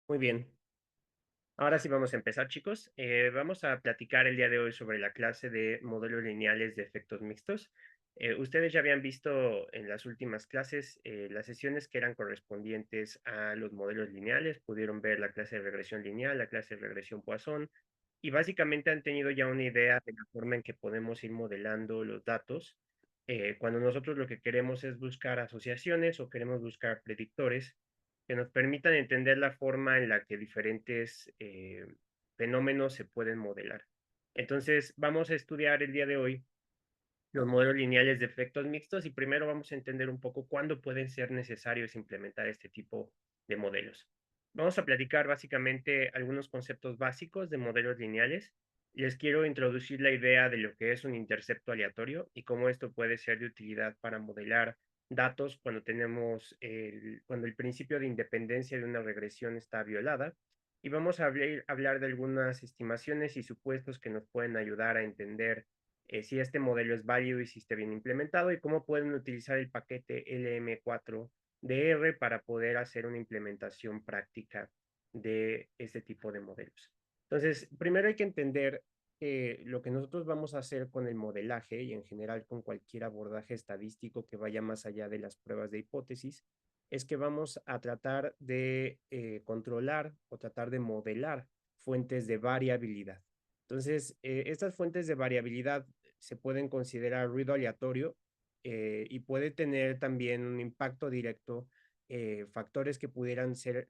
Muy bien. Ahora sí vamos a empezar, chicos. Vamos a platicar el día de hoy sobre la clase de modelos lineales de efectos mixtos. Ustedes ya habían visto en las últimas clases las sesiones que eran correspondientes a los modelos lineales. Pudieron ver la clase de regresión lineal, la clase de regresión Poisson, y básicamente han tenido ya una idea de la forma en que podemos ir modelando los datos. Cuando nosotros lo que queremos es buscar asociaciones o queremos buscar predictores que nos permitan entender la forma en la que diferentes fenómenos se pueden modelar. Entonces, vamos a estudiar el día de hoy los modelos lineales de efectos mixtos y primero vamos a entender un poco cuándo pueden ser necesarios implementar este tipo de modelos. Vamos a platicar básicamente algunos conceptos básicos de modelos lineales. Les quiero introducir la idea de lo que es un intercepto aleatorio y cómo esto puede ser de utilidad para modelar datos cuando cuando el principio de independencia de una regresión está violada. Y vamos a hablar de algunas estimaciones y supuestos que nos pueden ayudar a entender si este modelo es válido y si está bien implementado y cómo pueden utilizar el paquete LM4DR para poder hacer una implementación práctica de este tipo de modelos. Entonces, primero hay que entender que lo que nosotros vamos a hacer con el modelaje y en general con cualquier abordaje estadístico que vaya más allá de las pruebas de hipótesis es que vamos a tratar de controlar o tratar de modelar fuentes de variabilidad. Entonces, estas fuentes de variabilidad se pueden considerar ruido aleatorio y puede tener también un impacto directo, factores que pudieran ser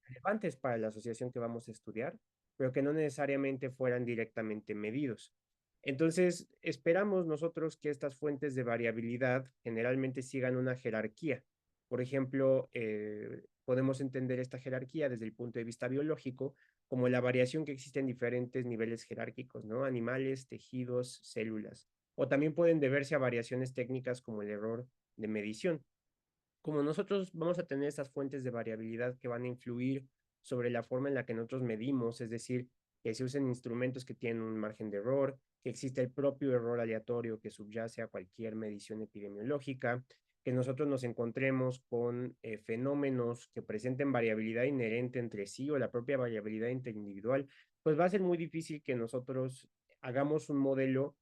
relevantes para la asociación que vamos a estudiar, pero que no necesariamente fueran directamente medidos. Entonces, esperamos nosotros que estas fuentes de variabilidad generalmente sigan una jerarquía. Por ejemplo, podemos entender esta jerarquía desde el punto de vista biológico como la variación que existe en diferentes niveles jerárquicos, ¿no? Animales, tejidos, células. O también pueden deberse a variaciones técnicas como el error de medición. Como nosotros vamos a tener estas fuentes de variabilidad que van a influir sobre la forma en la que nosotros medimos, es decir, que se usen instrumentos que tienen un margen de error, que existe el propio error aleatorio que subyace a cualquier medición epidemiológica, que nosotros nos encontremos con fenómenos que presenten variabilidad inherente entre sí o la propia variabilidad interindividual, pues va a ser muy difícil que nosotros hagamos un modelo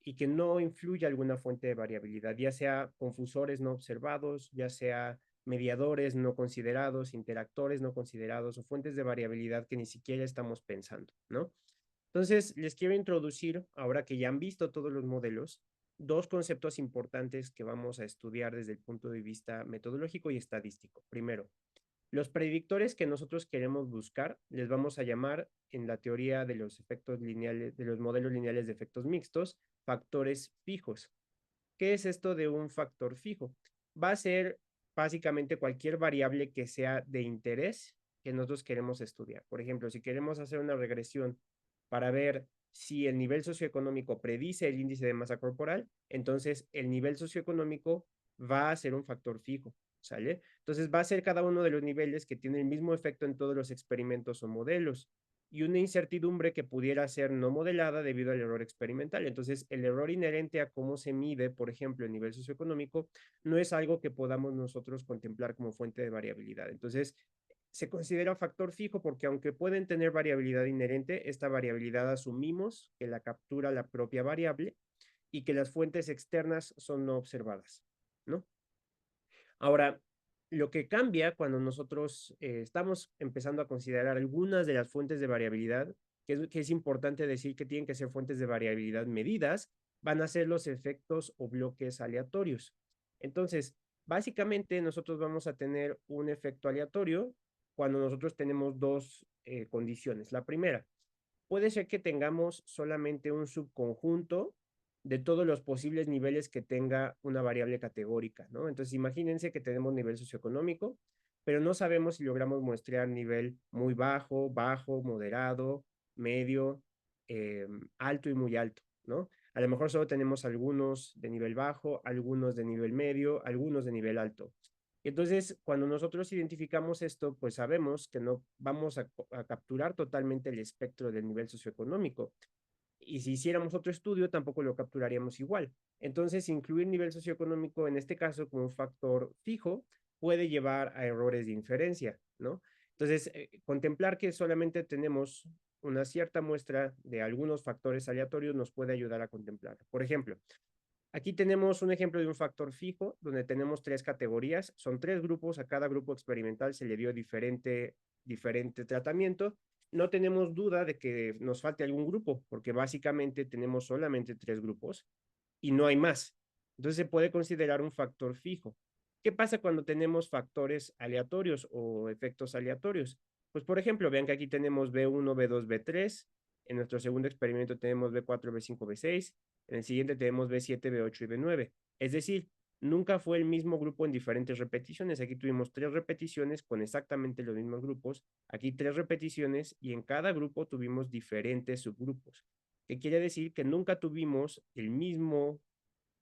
y que no influya alguna fuente de variabilidad, ya sea confusores no observados, ya sea mediadores no considerados, interactores no considerados o fuentes de variabilidad que ni siquiera estamos pensando, ¿no? Entonces, les quiero introducir, ahora que ya han visto todos los modelos, dos conceptos importantes que vamos a estudiar desde el punto de vista metodológico y estadístico. Primero, los predictores que nosotros queremos buscar les vamos a llamar en la teoría de los efectos lineales, de los modelos lineales de efectos mixtos, factores fijos. ¿Qué es esto de un factor fijo? Va a ser básicamente cualquier variable que sea de interés que nosotros queremos estudiar. Por ejemplo, si queremos hacer una regresión para ver si el nivel socioeconómico predice el índice de masa corporal, entonces el nivel socioeconómico va a ser un factor fijo, ¿sale? Entonces va a ser cada uno de los niveles que tiene el mismo efecto en todos los experimentos o modelos y una incertidumbre que pudiera ser no modelada debido al error experimental. Entonces, el error inherente a cómo se mide, por ejemplo, el nivel socioeconómico, no es algo que podamos nosotros contemplar como fuente de variabilidad. Entonces, se considera factor fijo porque aunque pueden tener variabilidad inherente, esta variabilidad asumimos que la captura la propia variable y que las fuentes externas son no observadas, ¿no? Ahora, lo que cambia cuando nosotros estamos empezando a considerar algunas de las fuentes de variabilidad, que es importante decir que tienen que ser fuentes de variabilidad medidas, van a ser los efectos o bloques aleatorios. Entonces, básicamente nosotros vamos a tener un efecto aleatorio cuando nosotros tenemos dos condiciones. La primera, puede ser que tengamos solamente un subconjunto de todos los posibles niveles que tenga una variable categórica, ¿no? Entonces, imagínense que tenemos nivel socioeconómico, pero no sabemos si logramos muestrear nivel muy bajo, bajo, moderado, medio, alto y muy alto, ¿no? A lo mejor solo tenemos algunos de nivel bajo, algunos de nivel medio, algunos de nivel alto. Entonces, cuando nosotros identificamos esto, pues sabemos que no vamos a capturar totalmente el espectro del nivel socioeconómico. Y si hiciéramos otro estudio, tampoco lo capturaríamos igual. Entonces, incluir nivel socioeconómico en este caso como un factor fijo puede llevar a errores de inferencia, ¿no? Entonces, contemplar que solamente tenemos una cierta muestra de algunos factores aleatorios nos puede ayudar a contemplar. Por ejemplo, aquí tenemos un ejemplo de un factor fijo, donde tenemos tres categorías, son tres grupos, a cada grupo experimental se le dio diferente tratamiento. No tenemos duda de que nos falte algún grupo, porque básicamente tenemos solamente tres grupos y no hay más. Entonces se puede considerar un factor fijo. ¿Qué pasa cuando tenemos factores aleatorios o efectos aleatorios? Pues por ejemplo, vean que aquí tenemos B1, B2, B3. En nuestro segundo experimento tenemos B4, B5, B6. En el siguiente tenemos B7, B8 y B9. Es decir, nunca fue el mismo grupo en diferentes repeticiones. Aquí tuvimos tres repeticiones con exactamente los mismos grupos. Aquí tres repeticiones y en cada grupo tuvimos diferentes subgrupos. ¿Qué quiere decir? Que nunca tuvimos el mismo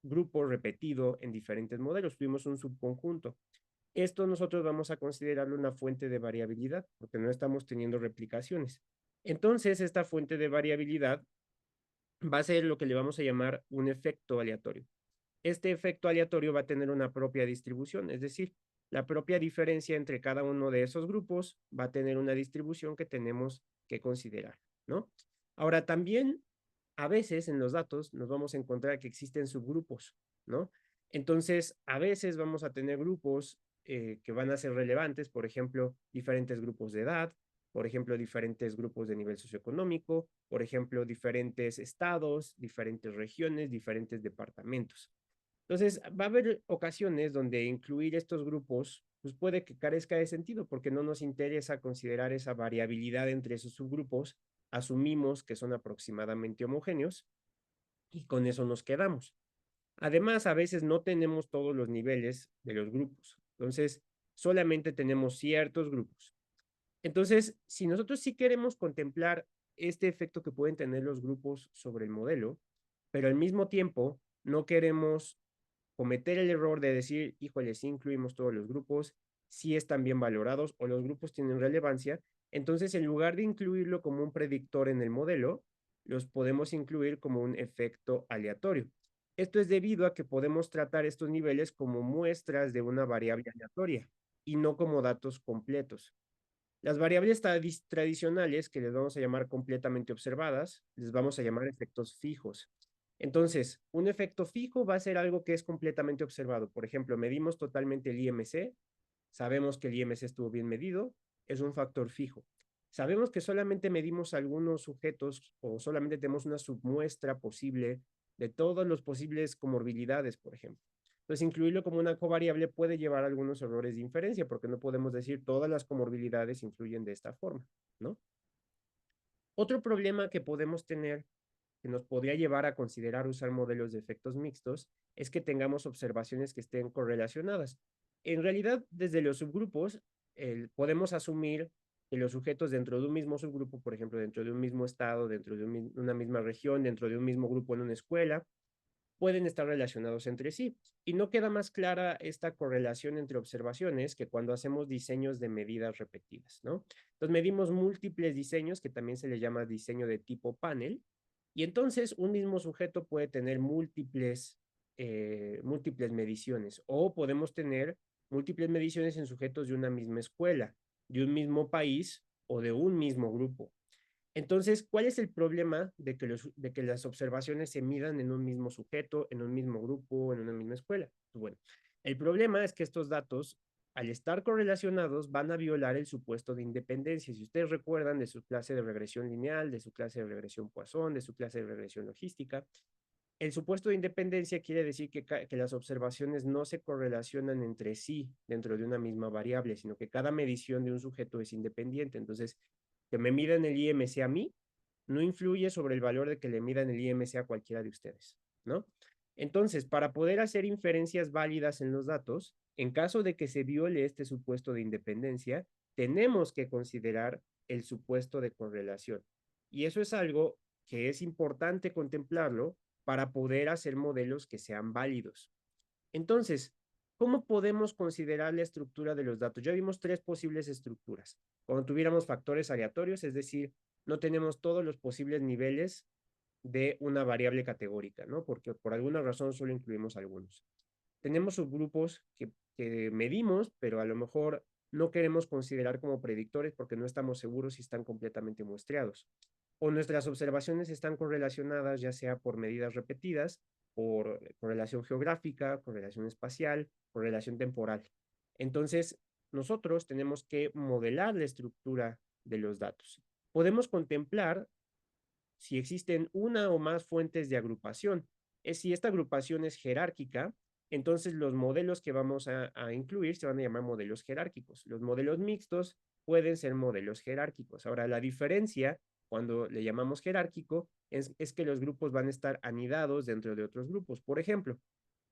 grupo repetido en diferentes modelos, tuvimos un subconjunto. Esto nosotros vamos a considerarlo una fuente de variabilidad, porque no estamos teniendo replicaciones. Entonces, esta fuente de variabilidad va a ser lo que le vamos a llamar un efecto aleatorio. Este efecto aleatorio va a tener una propia distribución, es decir, la propia diferencia entre cada uno de esos grupos va a tener una distribución que tenemos que considerar, ¿no? Ahora, también a veces en los datos nos vamos a encontrar que existen subgrupos, ¿no? Entonces, a veces vamos a tener grupos que van a ser relevantes, por ejemplo, diferentes grupos de edad, por ejemplo, diferentes grupos de nivel socioeconómico, por ejemplo, diferentes estados, diferentes regiones, diferentes departamentos. Entonces, va a haber ocasiones donde incluir estos grupos pues puede que carezca de sentido porque no nos interesa considerar esa variabilidad entre esos subgrupos, asumimos que son aproximadamente homogéneos y con eso nos quedamos. Además, a veces no tenemos todos los niveles de los grupos, entonces solamente tenemos ciertos grupos. Entonces, si nosotros sí queremos contemplar este efecto que pueden tener los grupos sobre el modelo, pero al mismo tiempo no queremos cometer el error de decir, híjole, sí incluimos todos los grupos, sí están bien valorados o los grupos tienen relevancia, entonces en lugar de incluirlo como un predictor en el modelo, los podemos incluir como un efecto aleatorio. Esto es debido a que podemos tratar estos niveles como muestras de una variable aleatoria y no como datos completos. Las variables tradicionales, que les vamos a llamar completamente observadas, les vamos a llamar efectos fijos. Entonces, un efecto fijo va a ser algo que es completamente observado. Por ejemplo, medimos totalmente el IMC, sabemos que el IMC estuvo bien medido, es un factor fijo. Sabemos que solamente medimos algunos sujetos o solamente tenemos una submuestra posible de todos los posibles comorbilidades, por ejemplo. Entonces, incluirlo como una covariable puede llevar a algunos errores de inferencia, porque no podemos decir todas las comorbilidades influyen de esta forma, ¿no? Otro problema que podemos tener, que nos podría llevar a considerar usar modelos de efectos mixtos, es que tengamos observaciones que estén correlacionadas. En realidad, desde los subgrupos, podemos asumir que los sujetos dentro de un mismo subgrupo, por ejemplo, dentro de un mismo estado, dentro de una misma región, dentro de un mismo grupo en una escuela, pueden estar relacionados entre sí. Y no queda más clara esta correlación entre observaciones que cuando hacemos diseños de medidas repetidas, ¿no? Entonces medimos múltiples diseños, que también se le llama diseño de tipo panel, y entonces un mismo sujeto puede tener múltiples mediciones, o podemos tener múltiples mediciones en sujetos de una misma escuela, de un mismo país o de un mismo grupo. Entonces, ¿cuál es el problema de que las observaciones se midan en un mismo sujeto, en un mismo grupo, en una misma escuela? Pues bueno, el problema es que estos datos, al estar correlacionados, van a violar el supuesto de independencia. Si ustedes recuerdan de su clase de regresión lineal, de su clase de regresión Poisson, de su clase de regresión logística, el supuesto de independencia quiere decir que las observaciones no se correlacionan entre sí dentro de una misma variable, sino que cada medición de un sujeto es independiente. Entonces, que me midan el IMC a mí no influye sobre el valor de que le midan el IMC a cualquiera de ustedes, ¿no? Entonces, para poder hacer inferencias válidas en los datos, en caso de que se viole este supuesto de independencia, tenemos que considerar el supuesto de correlación. Y eso es algo que es importante contemplarlo para poder hacer modelos que sean válidos. Entonces, ¿cómo podemos considerar la estructura de los datos? Ya vimos tres posibles estructuras. Cuando tuviéramos factores aleatorios, es decir, no tenemos todos los posibles niveles de una variable categórica, ¿no? Porque por alguna razón solo incluimos algunos. Tenemos subgrupos que que medimos, pero a lo mejor no queremos considerar como predictores porque no estamos seguros si están completamente muestreados. O nuestras observaciones están correlacionadas ya sea por medidas repetidas, por correlación geográfica, correlación espacial, correlación temporal. Entonces, nosotros tenemos que modelar la estructura de los datos. Podemos contemplar si existen una o más fuentes de agrupación. Si esta agrupación es jerárquica, entonces los modelos que vamos a incluir se van a llamar modelos jerárquicos. Los modelos mixtos pueden ser modelos jerárquicos. Ahora, la diferencia cuando le llamamos jerárquico es que los grupos van a estar anidados dentro de otros grupos. Por ejemplo,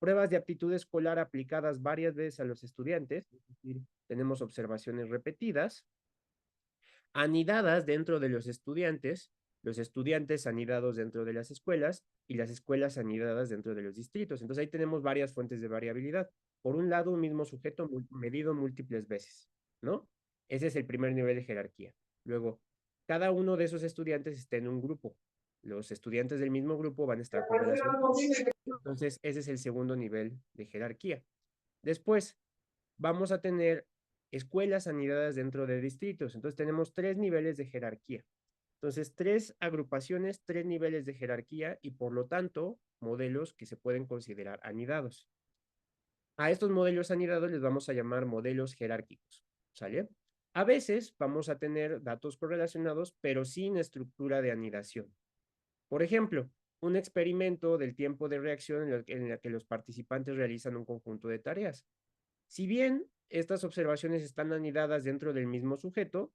pruebas de aptitud escolar aplicadas varias veces a los estudiantes, es decir, tenemos observaciones repetidas, anidadas dentro de los estudiantes anidados dentro de las escuelas y las escuelas anidadas dentro de los distritos. Entonces ahí tenemos varias fuentes de variabilidad. Por un lado, un mismo sujeto medido múltiples veces, ¿no? Ese es el primer nivel de jerarquía. Luego, cada uno de esos estudiantes está en un grupo. Los estudiantes del mismo grupo van a estar correlacionados. Entonces, ese es el segundo nivel de jerarquía. Después, vamos a tener escuelas anidadas dentro de distritos. Entonces tenemos tres niveles de jerarquía. Entonces, tres agrupaciones, tres niveles de jerarquía y por lo tanto, modelos que se pueden considerar anidados. A estos modelos anidados les vamos a llamar modelos jerárquicos, ¿sale? A veces vamos a tener datos correlacionados, pero sin estructura de anidación. Por ejemplo, un experimento del tiempo de reacción en el que los participantes realizan un conjunto de tareas. Si bien estas observaciones están anidadas dentro del mismo sujeto,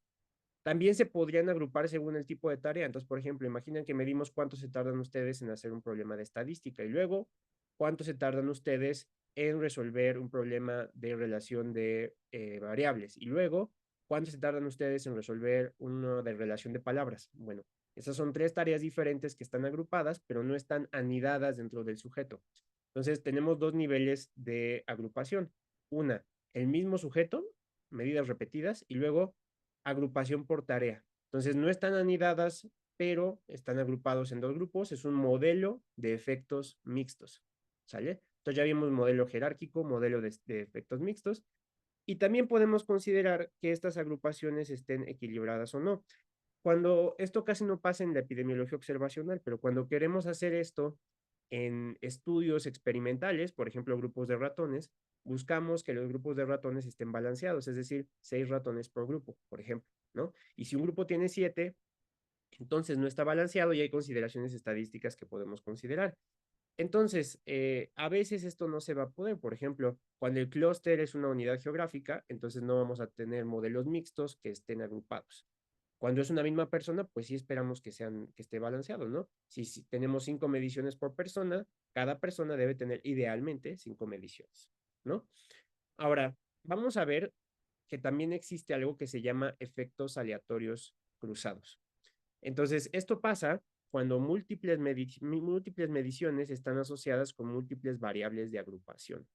también se podrían agrupar según el tipo de tarea. Entonces, por ejemplo, imaginen que medimos cuánto se tardan ustedes en hacer un problema de estadística y luego cuánto se tardan ustedes en resolver un problema de relación de variables y luego cuánto se tardan ustedes en resolver uno de relación de palabras. Bueno, esas son tres tareas diferentes que están agrupadas, pero no están anidadas dentro del sujeto. Entonces, tenemos dos niveles de agrupación. Una, el mismo sujeto, medidas repetidas, y luego agrupación por tarea. Entonces, no están anidadas, pero están agrupados en dos grupos. Es un modelo de efectos mixtos. ¿Sale? Entonces ya vimos modelo jerárquico, modelo de efectos mixtos. Y también podemos considerar que estas agrupaciones estén equilibradas o no. Cuando esto casi no pasa en la epidemiología observacional, pero cuando queremos hacer esto en estudios experimentales, por ejemplo, grupos de ratones, buscamos que los grupos de ratones estén balanceados, es decir, 6 ratones por grupo, por ejemplo, ¿no? Y si un grupo tiene 7, entonces no está balanceado y hay consideraciones estadísticas que podemos considerar. Entonces, a veces esto no se va a poder. Por ejemplo, cuando el clúster es una unidad geográfica, entonces no vamos a tener modelos mixtos que estén agrupados. Cuando es una misma persona, pues sí esperamos que esté balanceado, ¿no? Si tenemos 5 mediciones por persona, cada persona debe tener idealmente 5 mediciones, ¿no? Ahora, vamos a ver que también existe algo que se llama efectos aleatorios cruzados. Entonces, esto pasa cuando múltiples mediciones están asociadas con múltiples variables de agrupación.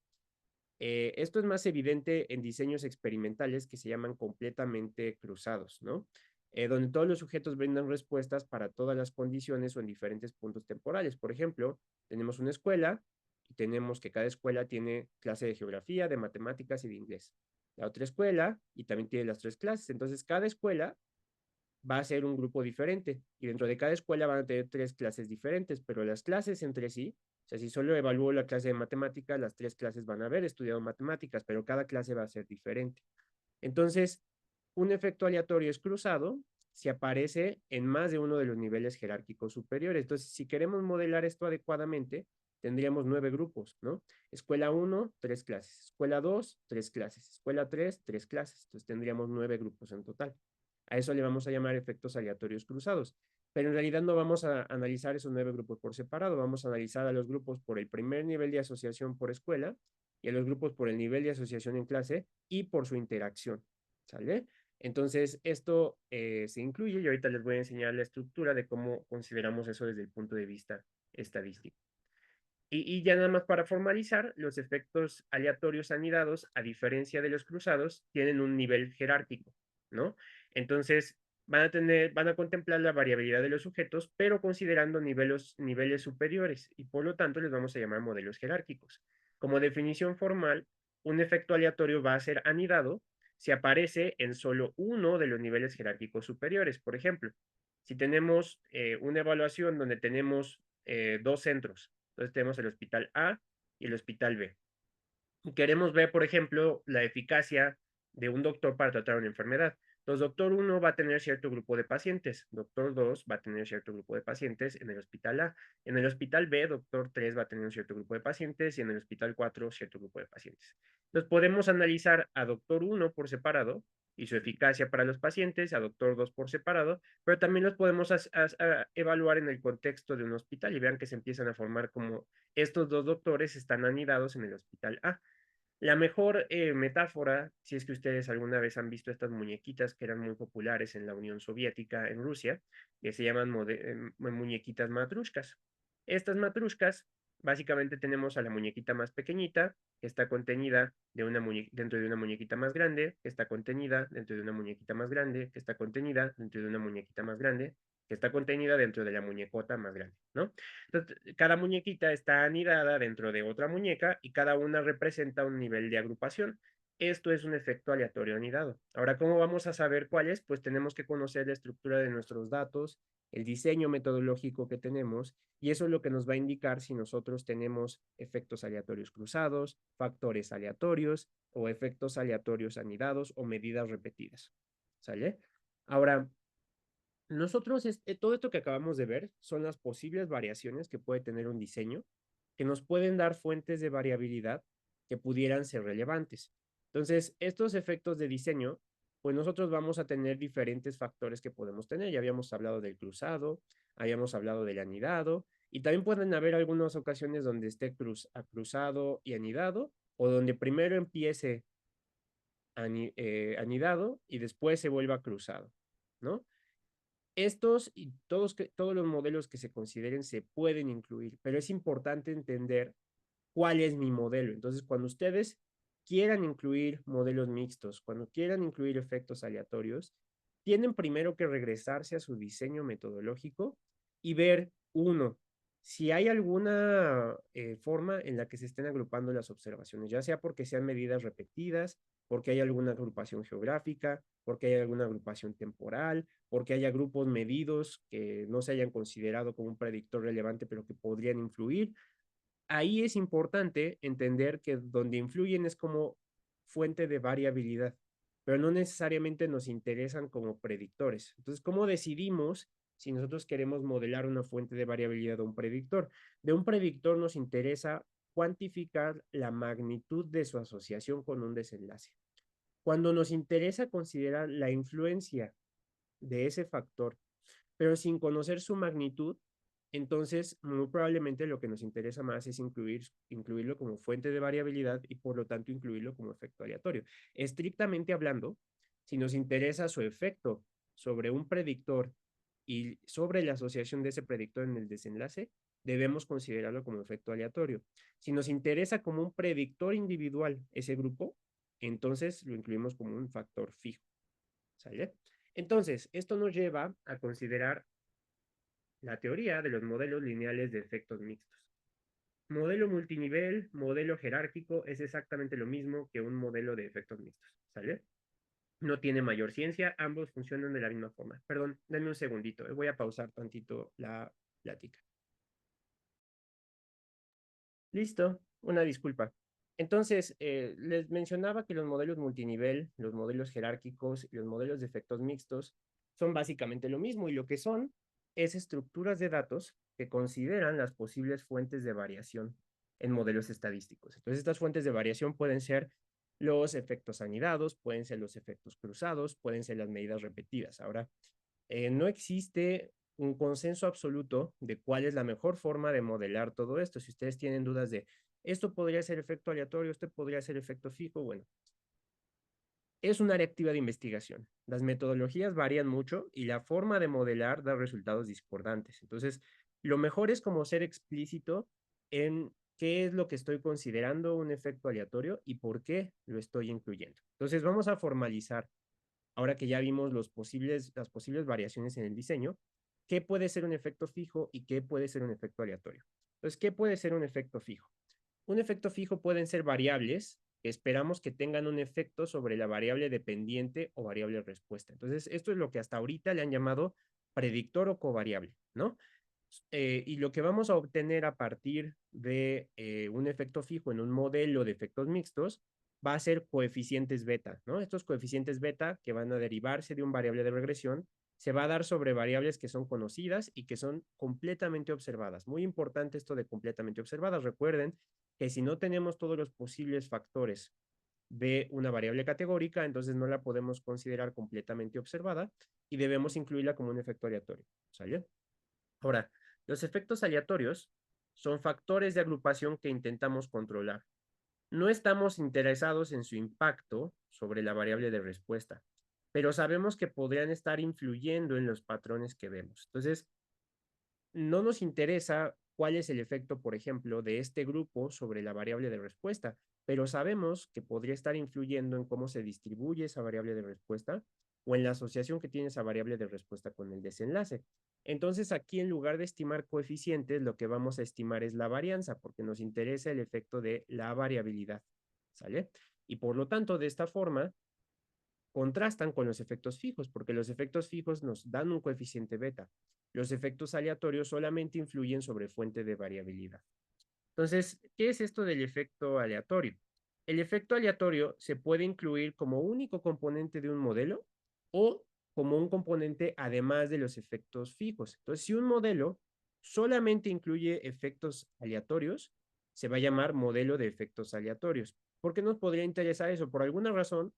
Esto es más evidente en diseños experimentales que se llaman completamente cruzados, ¿no? Donde todos los sujetos brindan respuestas para todas las condiciones o en diferentes puntos temporales. Por ejemplo, tenemos una escuela y tenemos que cada escuela tiene clase de geografía, de matemáticas y de inglés. La otra escuela y también tiene las tres clases. Entonces, cada escuela va a ser un grupo diferente y dentro de cada escuela van a tener 3 clases diferentes, pero las clases entre sí, o sea, si solo evalúo la clase de matemáticas, las 3 clases van a haber estudiado matemáticas, pero cada clase va a ser diferente. Entonces, un efecto aleatorio es cruzado si aparece en más de uno de los niveles jerárquicos superiores. Entonces, si queremos modelar esto adecuadamente, tendríamos 9 grupos, ¿no? Escuela 1, 3 clases. Escuela 2, 3 clases. Escuela 3, 3 clases. Entonces, tendríamos 9 grupos en total. A eso le vamos a llamar efectos aleatorios cruzados. Pero en realidad no vamos a analizar esos 9 grupos por separado, vamos a analizar a los grupos por el primer nivel de asociación por escuela y a los grupos por el nivel de asociación en clase y por su interacción. ¿Sale? Entonces, esto se incluye y ahorita les voy a enseñar la estructura de cómo consideramos eso desde el punto de vista estadístico. Y ya nada más para formalizar, los efectos aleatorios anidados, a diferencia de los cruzados, tienen un nivel jerárquico, ¿no? Entonces, van a contemplar la variabilidad de los sujetos, pero considerando niveles superiores, y por lo tanto les vamos a llamar modelos jerárquicos. Como definición formal, un efecto aleatorio va a ser anidado si aparece en solo uno de los niveles jerárquicos superiores. Por ejemplo, si tenemos una evaluación donde tenemos dos centros, entonces tenemos el hospital A y el hospital B. Y queremos ver, por ejemplo, la eficacia de un doctor para tratar una enfermedad. Entonces, doctor 1 va a tener cierto grupo de pacientes, doctor 2 va a tener cierto grupo de pacientes en el hospital A, en el hospital B, doctor 3 va a tener un cierto grupo de pacientes y en el hospital 4 cierto grupo de pacientes. Entonces, podemos analizar a doctor 1 por separado y su eficacia para los pacientes, a doctor 2 por separado, pero también los podemos evaluar en el contexto de un hospital y vean que se empiezan a formar como estos dos doctores están anidados en el hospital A. La mejor metáfora, si es que ustedes alguna vez han visto estas muñequitas que eran muy populares en la Unión Soviética, en Rusia, que se llaman muñequitas matrushkas. Estas matrushkas, básicamente tenemos a la muñequita más pequeñita, que está contenida dentro de una muñequita más grande, que está contenida dentro de una muñequita más grande, que está contenida dentro de una muñequita más grande, que está contenida dentro de la muñecota más grande, ¿no? Entonces, cada muñequita está anidada dentro de otra muñeca y cada una representa un nivel de agrupación. Esto es un efecto aleatorio anidado. Ahora, ¿cómo vamos a saber cuál es? Pues tenemos que conocer la estructura de nuestros datos, el diseño metodológico que tenemos, y eso es lo que nos va a indicar si nosotros tenemos efectos aleatorios cruzados, factores aleatorios o efectos aleatorios anidados o medidas repetidas. ¿Sale? Ahora, nosotros, todo esto que acabamos de ver son las posibles variaciones que puede tener un diseño, que nos pueden dar fuentes de variabilidad que pudieran ser relevantes. Entonces, estos efectos de diseño, pues nosotros vamos a tener diferentes factores que podemos tener. Ya habíamos hablado del cruzado, habíamos hablado del anidado, y también pueden haber algunas ocasiones donde esté cruzado y anidado, o donde primero empiece anidado y después se vuelva cruzado, ¿no? Estos y todos los modelos que se consideren se pueden incluir, pero es importante entender cuál es mi modelo. Entonces, cuando ustedes quieran incluir modelos mixtos, cuando quieran incluir efectos aleatorios, tienen primero que regresarse a su diseño metodológico y ver, uno, si hay alguna forma en la que se estén agrupando las observaciones, ya sea porque sean medidas repetidas, porque hay alguna agrupación geográfica, porque hay alguna agrupación temporal, porque haya grupos medidos que no se hayan considerado como un predictor relevante, pero que podrían influir. Ahí es importante entender que donde influyen es como fuente de variabilidad, pero no necesariamente nos interesan como predictores. Entonces, ¿cómo decidimos si nosotros queremos modelar una fuente de variabilidad o un predictor? De un predictor nos interesa cuantificar la magnitud de su asociación con un desenlace. Cuando nos interesa considerar la influencia de ese factor, pero sin conocer su magnitud, entonces muy probablemente lo que nos interesa más es incluirlo como fuente de variabilidad y por lo tanto incluirlo como efecto aleatorio. Estrictamente hablando, si nos interesa su efecto sobre un predictor y sobre la asociación de ese predictor en el desenlace, debemos considerarlo como efecto aleatorio. Si nos interesa como un predictor individual ese grupo, entonces lo incluimos como un factor fijo. ¿Sale? Entonces, esto nos lleva a considerar la teoría de los modelos lineales de efectos mixtos. Modelo multinivel, modelo jerárquico es exactamente lo mismo que un modelo de efectos mixtos, ¿sale? No tiene mayor ciencia, ambos funcionan de la misma forma. Perdón, denme un segundito, voy a pausar tantito la plática. Listo, una disculpa. Entonces, les mencionaba que los modelos multinivel, los modelos jerárquicos y los modelos de efectos mixtos son básicamente lo mismo y lo que son es estructuras de datos que consideran las posibles fuentes de variación en modelos estadísticos. Entonces, estas fuentes de variación pueden ser los efectos anidados, pueden ser los efectos cruzados, pueden ser las medidas repetidas. Ahora, no existe un consenso absoluto de cuál es la mejor forma de modelar todo esto. Si ustedes tienen dudas de esto podría ser efecto aleatorio, esto podría ser efecto fijo, bueno, es un área activa de investigación. Las metodologías varían mucho y la forma de modelar da resultados discordantes. Entonces, lo mejor es como ser explícito en qué es lo que estoy considerando un efecto aleatorio y por qué lo estoy incluyendo. Entonces, vamos a formalizar, ahora que ya vimos las posibles variaciones en el diseño, qué puede ser un efecto fijo y qué puede ser un efecto aleatorio. Entonces, ¿qué puede ser un efecto fijo? Un efecto fijo pueden ser variables que esperamos que tengan un efecto sobre la variable dependiente o variable respuesta. Entonces, esto es lo que hasta ahorita le han llamado predictor o covariable, ¿no? Y lo que vamos a obtener a partir de un efecto fijo en un modelo de efectos mixtos va a ser coeficientes beta, ¿no? Estos coeficientes beta que van a derivarse de un variable de regresión se va a dar sobre variables que son conocidas y que son completamente observadas. Muy importante esto de completamente observadas. Recuerden que si no tenemos todos los posibles factores de una variable categórica, entonces no la podemos considerar completamente observada y debemos incluirla como un efecto aleatorio, ¿sale? Ahora, los efectos aleatorios son factores de agrupación que intentamos controlar. No estamos interesados en su impacto sobre la variable de respuesta, pero sabemos que podrían estar influyendo en los patrones que vemos. Entonces, no nos interesa cuál es el efecto, por ejemplo, de este grupo sobre la variable de respuesta, pero sabemos que podría estar influyendo en cómo se distribuye esa variable de respuesta o en la asociación que tiene esa variable de respuesta con el desenlace. Entonces, aquí en lugar de estimar coeficientes, lo que vamos a estimar es la varianza, porque nos interesa el efecto de la variabilidad, ¿sale? Y por lo tanto, de esta forma, contrastan con los efectos fijos, porque los efectos fijos nos dan un coeficiente beta. Los efectos aleatorios solamente influyen sobre fuente de variabilidad. Entonces, ¿qué es esto del efecto aleatorio? El efecto aleatorio se puede incluir como único componente de un modelo o como un componente además de los efectos fijos. Entonces, si un modelo solamente incluye efectos aleatorios, se va a llamar modelo de efectos aleatorios. ¿Por qué nos podría interesar eso? Por alguna razón,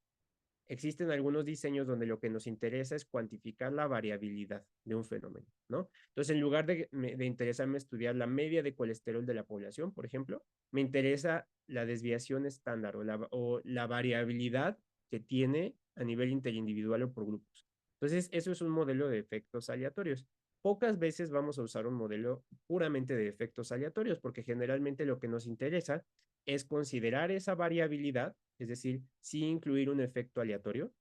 existen algunos diseños donde lo que nos interesa es cuantificar la variabilidad de un fenómeno, ¿no? Entonces, en lugar de interesarme estudiar la media de colesterol de la población, por ejemplo, me interesa la desviación estándar o la variabilidad que tiene a nivel interindividual o por grupos. Entonces, eso es un modelo de efectos aleatorios. Pocas veces vamos a usar un modelo puramente de efectos aleatorios, porque generalmente lo que nos interesa es considerar esa variabilidad, es decir, sí incluir un efecto aleatorio,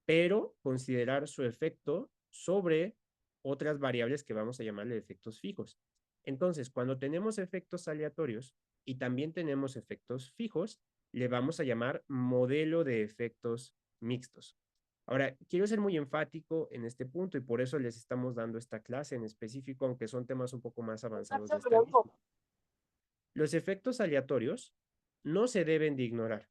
pero considerar su efecto sobre otras variables que vamos a llamarle efectos fijos. Entonces, cuando tenemos efectos aleatorios y también tenemos efectos fijos, le vamos a llamar modelo de efectos mixtos. Ahora, quiero ser muy enfático en este punto y por eso les estamos dando esta clase en específico, aunque son temas un poco más avanzados de estadística. Los efectos aleatorios no se deben de ignorar,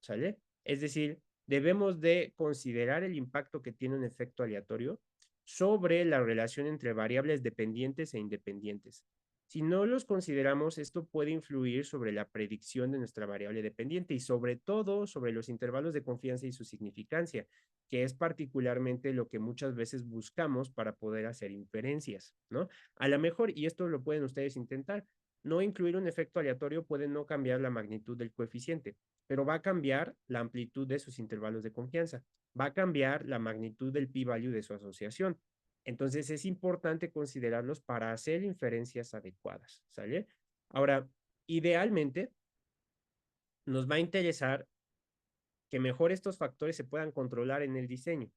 ¿sale? Es decir, debemos de considerar el impacto que tiene un efecto aleatorio sobre la relación entre variables dependientes e independientes. Si no los consideramos, esto puede influir sobre la predicción de nuestra variable dependiente y sobre todo sobre los intervalos de confianza y su significancia, que es particularmente lo que muchas veces buscamos para poder hacer inferencias, ¿no? A lo mejor, y esto lo pueden ustedes intentar, no incluir un efecto aleatorio puede no cambiar la magnitud del coeficiente, pero va a cambiar la amplitud de sus intervalos de confianza, va a cambiar la magnitud del p-value de su asociación. Entonces es importante considerarlos para hacer inferencias adecuadas, ¿sale? Ahora, idealmente, nos va a interesar que mejor estos factores se puedan controlar en el diseño,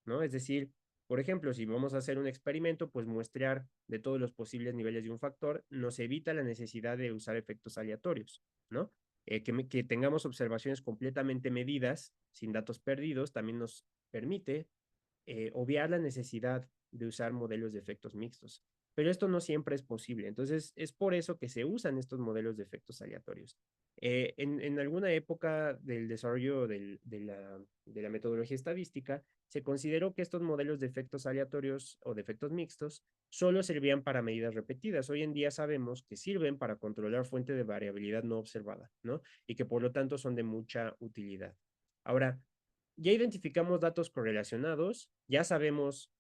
¿no? Es decir, por ejemplo, si vamos a hacer un experimento, pues muestrear de todos los posibles niveles de un factor nos evita la necesidad de usar efectos aleatorios, ¿no? Que tengamos observaciones completamente medidas, sin datos perdidos, también nos permite obviar la necesidad de usar modelos de efectos mixtos. Pero esto no siempre es posible. Entonces, es por eso que se usan estos modelos de efectos aleatorios. En alguna época del desarrollo de la metodología estadística, se consideró que estos modelos de efectos aleatorios o de efectos mixtos solo servían para medidas repetidas. Hoy en día sabemos que sirven para controlar fuente de variabilidad no observada, ¿no? Y que por lo tanto son de mucha utilidad. Ahora, ya identificamos datos correlacionados, ya sabemos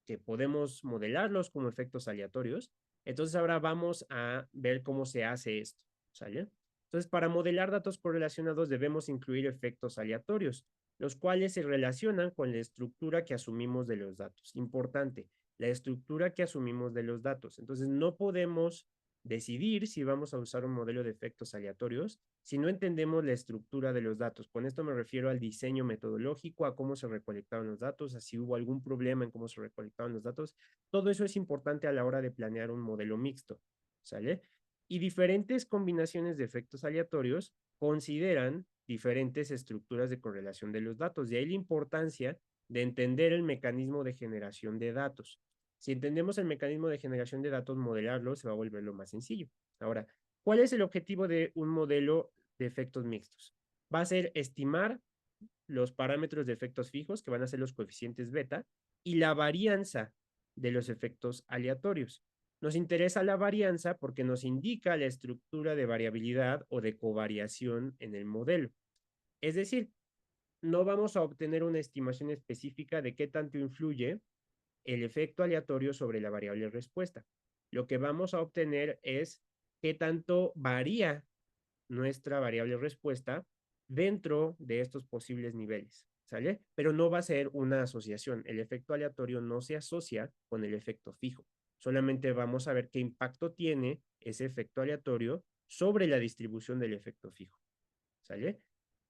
que podemos modelarlos como efectos aleatorios. Entonces ahora vamos a ver cómo se hace esto, ¿sale? Entonces, para modelar datos correlacionados debemos incluir efectos aleatorios, los cuales se relacionan con la estructura que asumimos de los datos. Importante, la estructura que asumimos de los datos. Entonces, no podemos decidir si vamos a usar un modelo de efectos aleatorios si no entendemos la estructura de los datos. Con esto me refiero al diseño metodológico, a cómo se recolectaron los datos, a si hubo algún problema en cómo se recolectaron los datos. Todo eso es importante a la hora de planear un modelo mixto, ¿sale? Y diferentes combinaciones de efectos aleatorios consideran diferentes estructuras de correlación de los datos. De ahí la importancia de entender el mecanismo de generación de datos. Si entendemos el mecanismo de generación de datos, modelarlo se va a volver lo más sencillo. Ahora, ¿cuál es el objetivo de un modelo de efectos mixtos? Va a ser estimar los parámetros de efectos fijos, que van a ser los coeficientes beta, y la varianza de los efectos aleatorios. Nos interesa la varianza porque nos indica la estructura de variabilidad o de covariación en el modelo. Es decir, no vamos a obtener una estimación específica de qué tanto influye el efecto aleatorio sobre la variable respuesta. Lo que vamos a obtener es qué tanto varía nuestra variable respuesta dentro de estos posibles niveles, ¿sale? Pero no va a ser una asociación. El efecto aleatorio no se asocia con el efecto fijo. Solamente vamos a ver qué impacto tiene ese efecto aleatorio sobre la distribución del efecto fijo, ¿sale?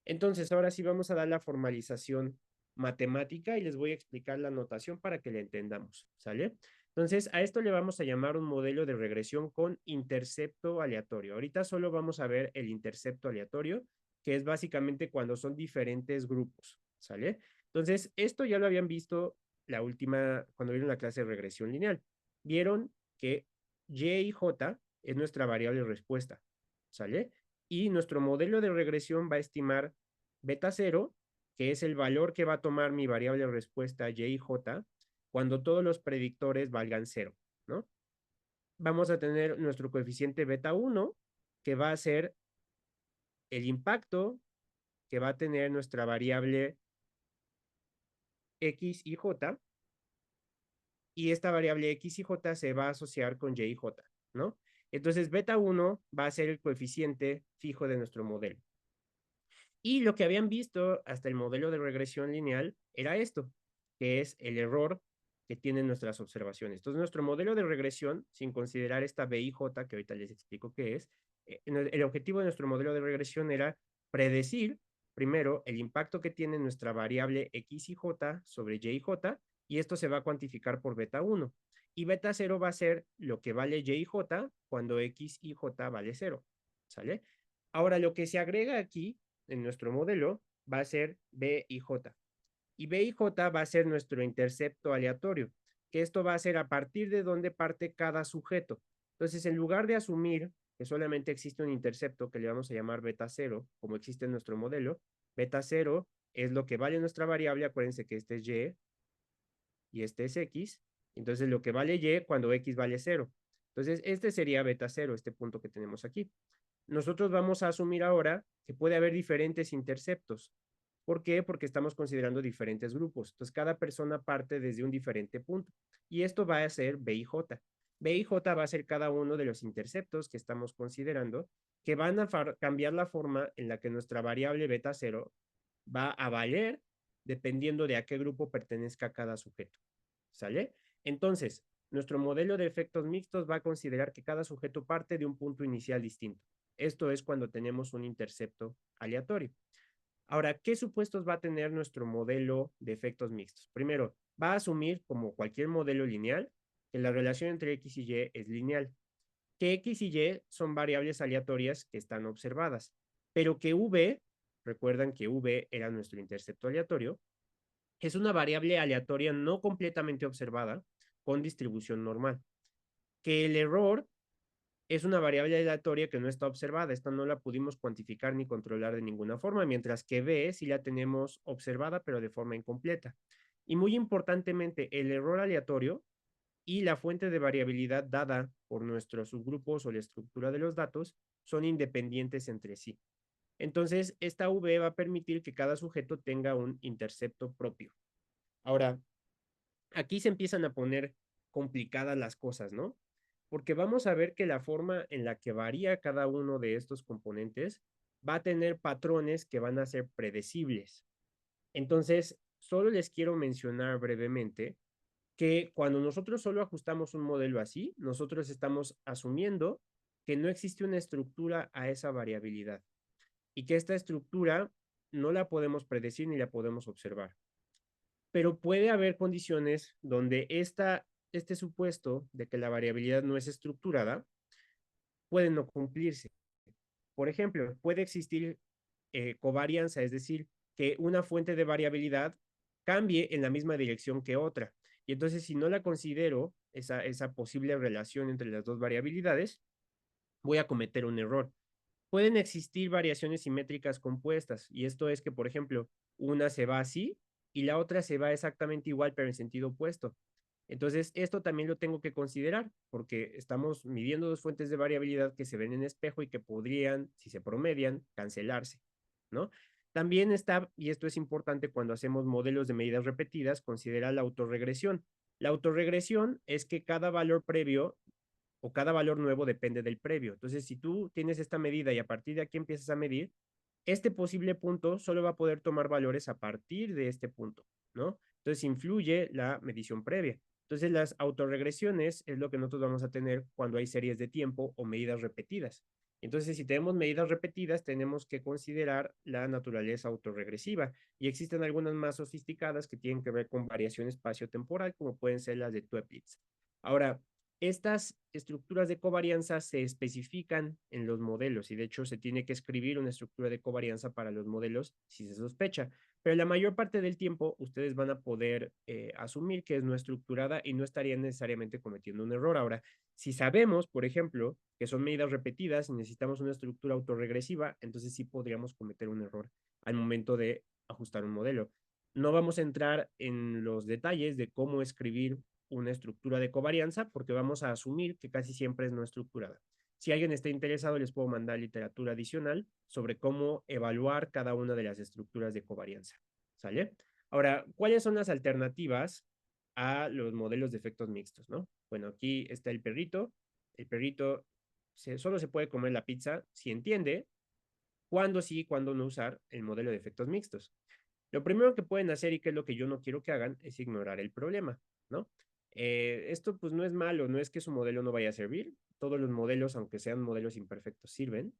Entonces, ahora sí vamos a dar la formalización matemática y les voy a explicar la notación para que la entendamos, ¿sale? Entonces, a esto le vamos a llamar un modelo de regresión con intercepto aleatorio. Ahorita solo vamos a ver el intercepto aleatorio, que es básicamente cuando son diferentes grupos, ¿sale? Entonces, esto ya lo habían visto cuando vieron la clase de regresión lineal. Vieron que Y y J es nuestra variable respuesta, ¿sale? Y nuestro modelo de regresión va a estimar beta 0, que es el valor que va a tomar mi variable respuesta Y y J, cuando todos los predictores valgan 0, ¿no? Vamos a tener nuestro coeficiente beta 1, que va a ser el impacto que va a tener nuestra variable X y J, y esta variable X y J se va a asociar con Y y J, ¿no? Entonces, beta 1 va a ser el coeficiente fijo de nuestro modelo. Y lo que habían visto hasta el modelo de regresión lineal era esto, que es el error que tienen nuestras observaciones. Entonces, nuestro modelo de regresión, sin considerar esta BIJ, que ahorita les explico qué es, el objetivo de nuestro modelo de regresión era predecir, primero, el impacto que tiene nuestra variable X y J sobre Y y J, y esto se va a cuantificar por beta 1. Y beta 0 va a ser lo que vale Y y J cuando X y J vale 0, ¿sale? Ahora, lo que se agrega aquí en nuestro modelo va a ser B y J. Y B y J va a ser nuestro intercepto aleatorio, que esto va a ser a partir de donde parte cada sujeto. Entonces, en lugar de asumir que solamente existe un intercepto que le vamos a llamar beta 0, como existe en nuestro modelo, beta 0 es lo que vale nuestra variable. Acuérdense que este es Y y este es X. Entonces, lo que vale Y cuando X vale 0. Entonces, este sería beta 0, este punto que tenemos aquí. Nosotros vamos a asumir ahora que puede haber diferentes interceptos. ¿Por qué? Porque estamos considerando diferentes grupos. Entonces, cada persona parte desde un diferente punto. Y esto va a ser B y J. B y J va a ser cada uno de los interceptos que estamos considerando, que van a cambiar la forma en la que nuestra variable beta 0 va a valer dependiendo de a qué grupo pertenezca cada sujeto. ¿Sale? Entonces, nuestro modelo de efectos mixtos va a considerar que cada sujeto parte de un punto inicial distinto. Esto es cuando tenemos un intercepto aleatorio. Ahora, ¿qué supuestos va a tener nuestro modelo de efectos mixtos? Primero, va a asumir, como cualquier modelo lineal, que la relación entre X y Y es lineal, que X y Y son variables aleatorias que están observadas, pero que V, recuerdan que V era nuestro intercepto aleatorio, es una variable aleatoria no completamente observada con distribución normal, que el error es una variable aleatoria que no está observada. Esta no la pudimos cuantificar ni controlar de ninguna forma, mientras que B sí la tenemos observada, pero de forma incompleta. Y muy importantemente, el error aleatorio y la fuente de variabilidad dada por nuestros subgrupos o la estructura de los datos son independientes entre sí. Entonces, esta V va a permitir que cada sujeto tenga un intercepto propio. Ahora, aquí se empiezan a poner complicadas las cosas, ¿no? Porque vamos a ver que la forma en la que varía cada uno de estos componentes va a tener patrones que van a ser predecibles. Entonces, solo les quiero mencionar brevemente que cuando nosotros solo ajustamos un modelo así, nosotros estamos asumiendo que no existe una estructura a esa variabilidad y que esta estructura no la podemos predecir ni la podemos observar. Pero puede haber condiciones donde este supuesto de que la variabilidad no es estructurada puede no cumplirse. Por ejemplo, puede existir covarianza, es decir, que una fuente de variabilidad cambie en la misma dirección que otra. Y entonces, si no la considero esa posible relación entre las dos variabilidades, voy a cometer un error. Pueden existir variaciones simétricas compuestas, y esto es que, por ejemplo, una se va así y la otra se va exactamente igual, pero en sentido opuesto. Entonces, esto también lo tengo que considerar, porque estamos midiendo dos fuentes de variabilidad que se ven en espejo y que podrían, si se promedian, cancelarse, ¿no? También está, y esto es importante cuando hacemos modelos de medidas repetidas, considera la autorregresión. La autorregresión es que cada valor previo o cada valor nuevo depende del previo. Entonces, si tú tienes esta medida y a partir de aquí empiezas a medir, este posible punto solo va a poder tomar valores a partir de este punto, ¿no? Entonces, influye la medición previa. Entonces, las autorregresiones es lo que nosotros vamos a tener cuando hay series de tiempo o medidas repetidas. Entonces, si tenemos medidas repetidas, tenemos que considerar la naturaleza autorregresiva. Y existen algunas más sofisticadas que tienen que ver con variación espacio-temporal, como pueden ser las de Toeplitz. Ahora, estas estructuras de covarianza se especifican en los modelos y de hecho se tiene que escribir una estructura de covarianza para los modelos si se sospecha, pero la mayor parte del tiempo ustedes van a poder asumir que es no estructurada y no estarían necesariamente cometiendo un error. Ahora, si sabemos, por ejemplo, que son medidas repetidas y necesitamos una estructura autorregresiva, entonces sí podríamos cometer un error al momento de ajustar un modelo. No vamos a entrar en los detalles de cómo escribir una estructura de covarianza porque vamos a asumir que casi siempre es no estructurada. Si alguien está interesado, les puedo mandar literatura adicional sobre cómo evaluar cada una de las estructuras de covarianza. ¿Sale? Ahora, ¿cuáles son las alternativas a los modelos de efectos mixtos, no? Bueno, aquí está el perrito. El perrito solo se puede comer la pizza si entiende cuándo sí y cuándo no usar el modelo de efectos mixtos. Lo primero que pueden hacer y que es lo que yo no quiero que hagan es ignorar el problema, ¿no? Esto pues no es malo, no es que su modelo no vaya a servir. Todos los modelos, aunque sean modelos imperfectos, sirven,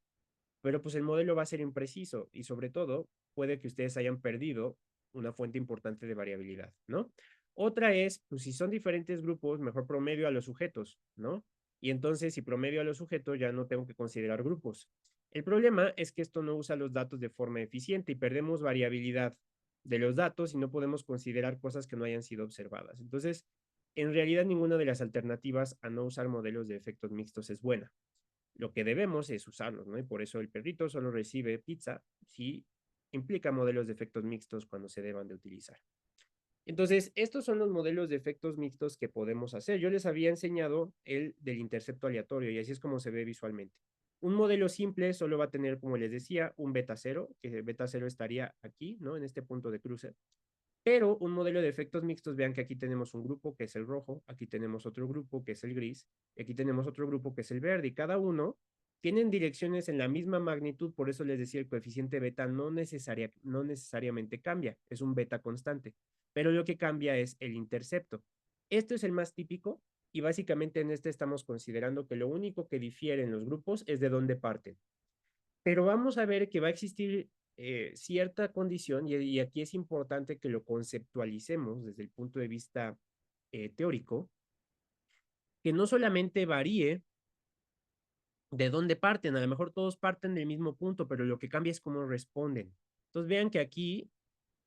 pero pues el modelo va a ser impreciso y sobre todo puede que ustedes hayan perdido una fuente importante de variabilidad, ¿no? Otra es, pues si son diferentes grupos, mejor promedio a los sujetos, ¿no? Y entonces si promedio a los sujetos ya no tengo que considerar grupos. El problema es que esto no usa los datos de forma eficiente y perdemos variabilidad de los datos y no podemos considerar cosas que no hayan sido observadas. Entonces, en realidad ninguna de las alternativas a no usar modelos de efectos mixtos es buena. Lo que debemos es usarlos, ¿no? Y por eso el perrito solo recibe pizza si implica modelos de efectos mixtos cuando se deban de utilizar. Entonces, estos son los modelos de efectos mixtos que podemos hacer. Yo les había enseñado el del intercepto aleatorio y así es como se ve visualmente. Un modelo simple solo va a tener, como les decía, un beta cero, que el beta cero estaría aquí, ¿no? En este punto de cruce. Pero un modelo de efectos mixtos, vean que aquí tenemos un grupo que es el rojo, aquí tenemos otro grupo que es el gris, y aquí tenemos otro grupo que es el verde, y cada uno tienen direcciones en la misma magnitud, por eso les decía el coeficiente beta no necesariamente cambia, es un beta constante, pero lo que cambia es el intercepto. Esto es el más típico y básicamente en este estamos considerando que lo único que difiere en los grupos es de dónde parten. Pero vamos a ver que va a existir cierta condición y aquí es importante que lo conceptualicemos desde el punto de vista teórico, que no solamente varíe de dónde parten, a lo mejor todos parten del mismo punto, pero lo que cambia es cómo responden. Entonces vean que aquí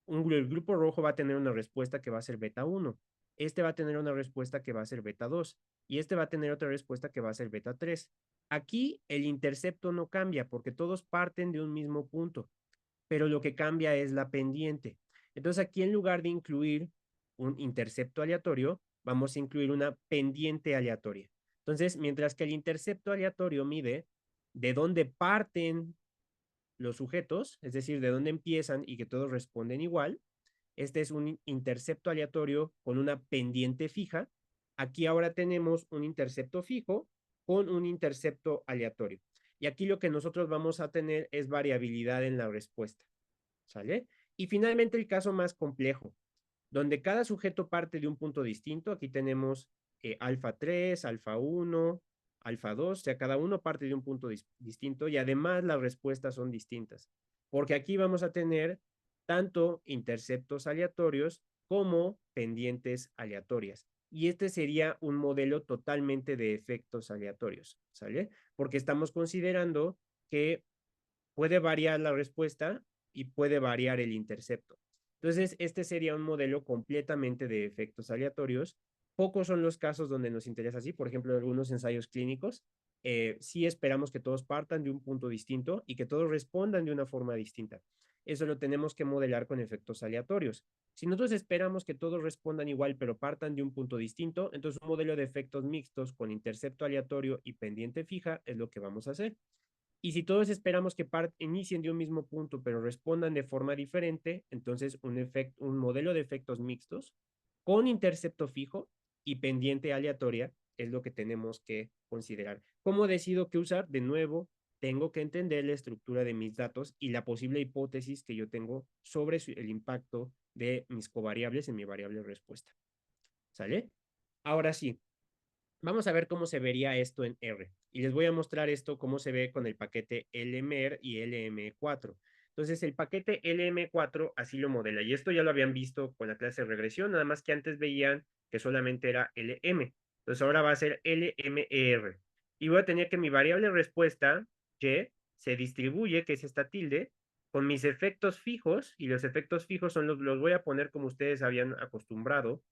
el grupo rojo va a tener una respuesta que va a ser beta 1, este va a tener una respuesta que va a ser beta 2 y este va a tener otra respuesta que va a ser beta 3. Aquí el intercepto no cambia porque todos parten de un mismo punto, pero lo que cambia es la pendiente. Entonces aquí en lugar de incluir un intercepto aleatorio, vamos a incluir una pendiente aleatoria. Entonces, mientras que el intercepto aleatorio mide de dónde parten los sujetos, es decir, de dónde empiezan y que todos responden igual, este es un intercepto aleatorio con una pendiente fija. Aquí ahora tenemos un intercepto fijo con un intercepto aleatorio. Y aquí lo que nosotros vamos a tener es variabilidad en la respuesta. ¿Sale? Y finalmente el caso más complejo, donde cada sujeto parte de un punto distinto. Aquí tenemos alfa 3, alfa 1, alfa 2, o sea, cada uno parte de un punto distinto y además las respuestas son distintas, porque aquí vamos a tener tanto interceptos aleatorios como pendientes aleatorias. Y este sería un modelo totalmente de efectos aleatorios, ¿sale? Porque estamos considerando que puede variar la respuesta y puede variar el intercepto. Entonces, este sería un modelo completamente de efectos aleatorios. Pocos son los casos donde nos interesa así. Por ejemplo, en algunos ensayos clínicos, sí esperamos que todos partan de un punto distinto y que todos respondan de una forma distinta. Eso lo tenemos que modelar con efectos aleatorios. Si nosotros esperamos que todos respondan igual, pero partan de un punto distinto, entonces un modelo de efectos mixtos con intercepto aleatorio y pendiente fija es lo que vamos a hacer. Y si todos esperamos que inicien de un mismo punto, pero respondan de forma diferente, entonces un modelo de efectos mixtos con intercepto fijo y pendiente aleatoria es lo que tenemos que considerar. ¿Cómo decido qué usar? De nuevo, tengo que entender la estructura de mis datos y la posible hipótesis que yo tengo sobre el impacto de mis covariables en mi variable respuesta. ¿Sale? Ahora sí, vamos a ver cómo se vería esto en R. Y les voy a mostrar esto, cómo se ve con el paquete LMR y LM4. Entonces, el paquete LM4 así lo modela. Y esto ya lo habían visto con la clase de regresión, nada más que antes veían que solamente era LM. Entonces, ahora va a ser LMR. Y voy a tener que mi variable respuesta, Y, se distribuye, que es esta tilde, con mis efectos fijos, y los efectos fijos son los voy a poner como ustedes habían acostumbrado,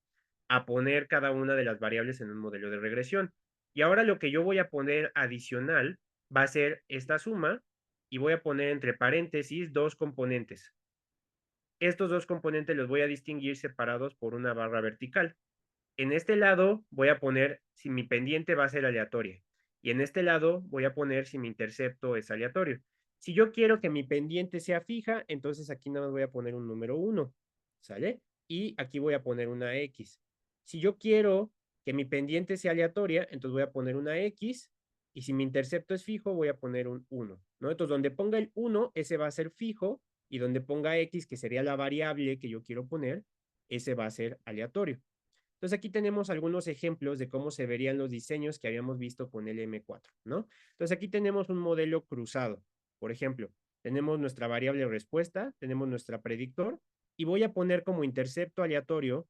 a poner cada una de las variables en un modelo de regresión. Y ahora lo que yo voy a poner adicional va a ser esta suma y voy a poner entre paréntesis dos componentes. Estos dos componentes los voy a distinguir separados por una barra vertical. En este lado voy a poner si mi pendiente va a ser aleatoria. Y en este lado voy a poner si mi intercepto es aleatorio. Si yo quiero que mi pendiente sea fija, entonces aquí nada más voy a poner un número 1, ¿sale? Y aquí voy a poner una X. Si yo quiero que mi pendiente sea aleatoria, entonces voy a poner una X. Y si mi intercepto es fijo, voy a poner un 1, ¿no? Entonces, donde ponga el 1, ese va a ser fijo. Y donde ponga X, que sería la variable que yo quiero poner, ese va a ser aleatorio. Entonces aquí tenemos algunos ejemplos de cómo se verían los diseños que habíamos visto con el M4, ¿no? Entonces aquí tenemos un modelo cruzado. Por ejemplo, tenemos nuestra variable respuesta, tenemos nuestra predictor, y voy a poner como intercepto aleatorio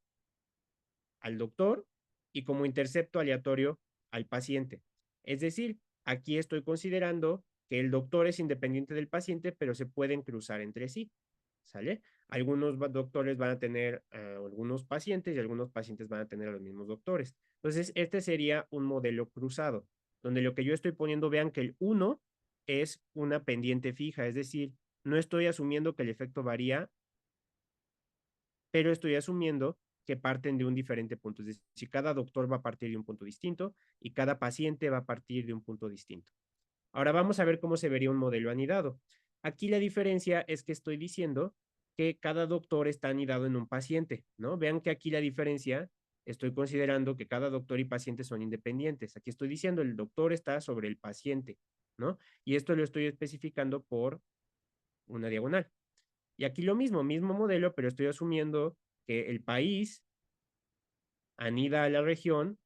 al doctor y como intercepto aleatorio al paciente. Es decir, aquí estoy considerando que el doctor es independiente del paciente, pero se pueden cruzar entre sí. ¿Sale? Algunos doctores van a tener algunos pacientes y algunos pacientes van a tener a los mismos doctores. Entonces, este sería un modelo cruzado, donde lo que yo estoy poniendo, vean que el 1 es una pendiente fija, es decir, no estoy asumiendo que el efecto varía, pero estoy asumiendo que parten de un diferente punto. Es decir, cada doctor va a partir de un punto distinto y cada paciente va a partir de un punto distinto. Ahora vamos a ver cómo se vería un modelo anidado. Aquí la diferencia es que estoy diciendo que cada doctor está anidado en un paciente, ¿no? Vean que aquí la diferencia, estoy considerando que cada doctor y paciente son independientes. Aquí estoy diciendo el doctor está sobre el paciente, ¿no? Y esto lo estoy especificando por una diagonal. Y aquí lo mismo, mismo modelo, pero estoy asumiendo que el país anida a la región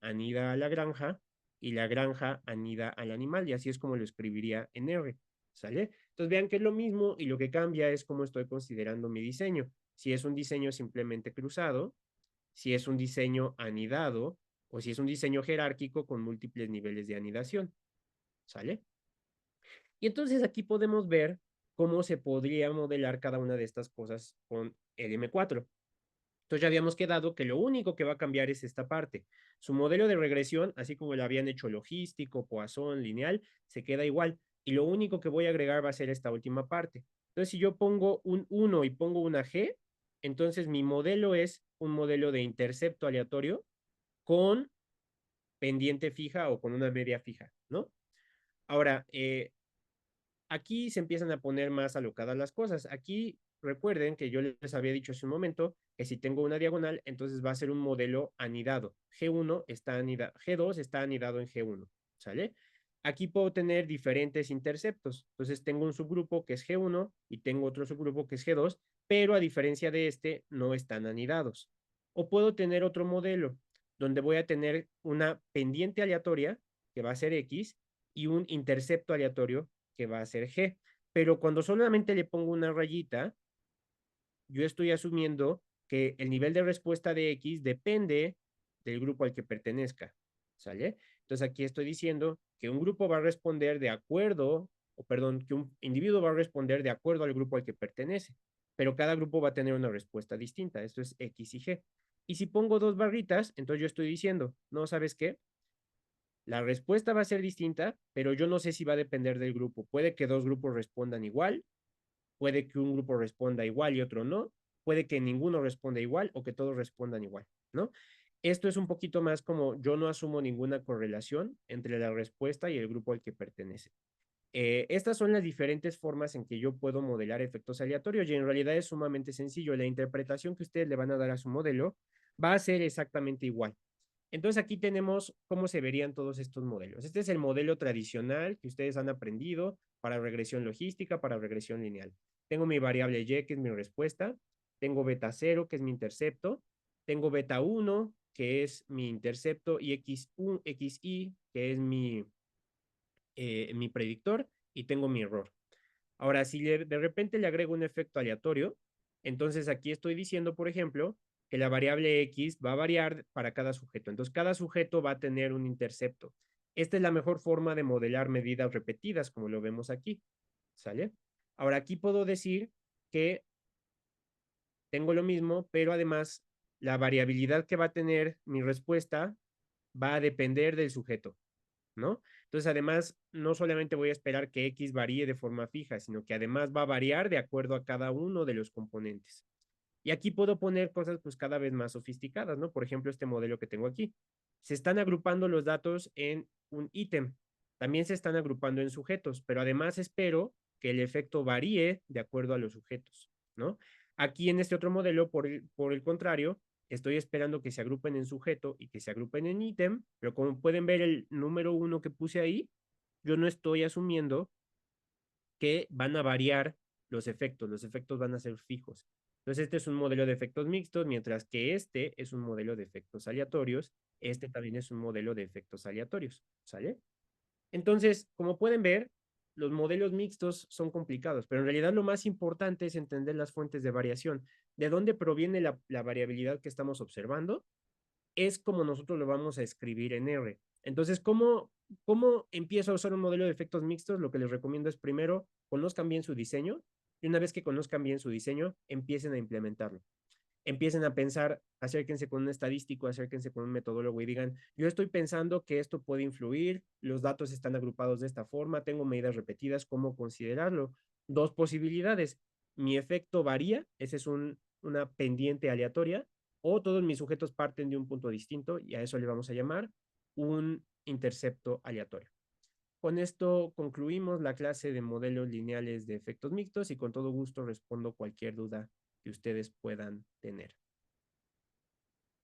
anida a la granja y la granja anida al animal, y así es como lo escribiría en R, ¿sale? Entonces vean que es lo mismo y lo que cambia es cómo estoy considerando mi diseño. Si es un diseño simplemente cruzado, si es un diseño anidado o si es un diseño jerárquico con múltiples niveles de anidación, ¿sale? Y entonces aquí podemos ver cómo se podría modelar cada una de estas cosas con el M4. Entonces ya habíamos quedado que lo único que va a cambiar es esta parte. Su modelo de regresión, así como lo habían hecho logístico, Poisson, lineal, se queda igual. Y lo único que voy a agregar va a ser esta última parte. Entonces, si yo pongo un 1 y pongo una G, entonces mi modelo es un modelo de intercepto aleatorio con pendiente fija o con una media fija, ¿no? Ahora, aquí se empiezan a poner más alocadas las cosas. Aquí recuerden que yo les había dicho hace un momento que si tengo una diagonal, entonces va a ser un modelo anidado. G1 está anidado, G2 está anidado en G1, ¿sale? Aquí puedo tener diferentes interceptos. Entonces tengo un subgrupo que es G1 y tengo otro subgrupo que es G2, pero a diferencia de este, no están anidados. O puedo tener otro modelo donde voy a tener una pendiente aleatoria, que va a ser X, y un intercepto aleatorio, que va a ser G. Pero cuando solamente le pongo una rayita, yo estoy asumiendo que el nivel de respuesta de X depende del grupo al que pertenezca, ¿sale? Entonces aquí estoy diciendo que un grupo va a responder de acuerdo o perdón, que un individuo va a responder de acuerdo al grupo al que pertenece, pero cada grupo va a tener una respuesta distinta. Esto es X y G. Y si pongo dos barritas, entonces yo estoy diciendo, no, ¿sabes qué? La respuesta va a ser distinta, pero yo no sé si va a depender del grupo. Puede que dos grupos respondan igual, puede que un grupo responda igual y otro no, puede que ninguno responda igual o que todos respondan igual, ¿no? Esto es un poquito más como yo no asumo ninguna correlación entre la respuesta y el grupo al que pertenece. Estas son las diferentes formas en que yo puedo modelar efectos aleatorios y en realidad es sumamente sencillo. La interpretación que ustedes le van a dar a su modelo va a ser exactamente igual. Entonces aquí tenemos cómo se verían todos estos modelos. Este es el modelo tradicional que ustedes han aprendido para regresión logística, para regresión lineal. Tengo mi variable y, que es mi respuesta. Tengo beta 0, que es mi intercepto. Tengo beta 1, que es mi intercepto, y x1, xi, que es mi predictor, y tengo mi error. Ahora, si de repente le agrego un efecto aleatorio, entonces aquí estoy diciendo, por ejemplo, que la variable X va a variar para cada sujeto. Entonces, cada sujeto va a tener un intercepto. Esta es la mejor forma de modelar medidas repetidas, como lo vemos aquí. ¿Sale? Ahora, aquí puedo decir que tengo lo mismo, pero además la variabilidad que va a tener mi respuesta va a depender del sujeto. ¿No? Entonces, además, no solamente voy a esperar que X varíe de forma fija, sino que además va a variar de acuerdo a cada uno de los componentes. Y aquí puedo poner cosas pues cada vez más sofisticadas, ¿no? Por ejemplo, este modelo que tengo aquí. Se están agrupando los datos en un ítem. También se están agrupando en sujetos, pero además espero que el efecto varíe de acuerdo a los sujetos, ¿no? Aquí en este otro modelo, por el contrario, estoy esperando que se agrupen en sujeto y que se agrupen en ítem, pero como pueden ver el número 1 que puse ahí, yo no estoy asumiendo que van a variar los efectos van a ser fijos. Entonces, este es un modelo de efectos mixtos, mientras que este es un modelo de efectos aleatorios. Este también es un modelo de efectos aleatorios, ¿sale? Entonces, como pueden ver, los modelos mixtos son complicados, pero en realidad lo más importante es entender las fuentes de variación. ¿De dónde proviene la variabilidad que estamos observando? Es como nosotros lo vamos a escribir en R. Entonces, ¿cómo empiezo a usar un modelo de efectos mixtos? Lo que les recomiendo es primero, conozcan bien su diseño y una vez que conozcan bien su diseño, empiecen a implementarlo. Empiecen a pensar, acérquense con un estadístico, acérquense con un metodólogo y digan, yo estoy pensando que esto puede influir, los datos están agrupados de esta forma, tengo medidas repetidas, ¿cómo considerarlo? Dos posibilidades, mi efecto varía, ese es una pendiente aleatoria, o todos mis sujetos parten de un punto distinto y a eso le vamos a llamar un intercepto aleatorio. Con esto concluimos la clase de modelos lineales de efectos mixtos y con todo gusto respondo cualquier duda que ustedes puedan tener.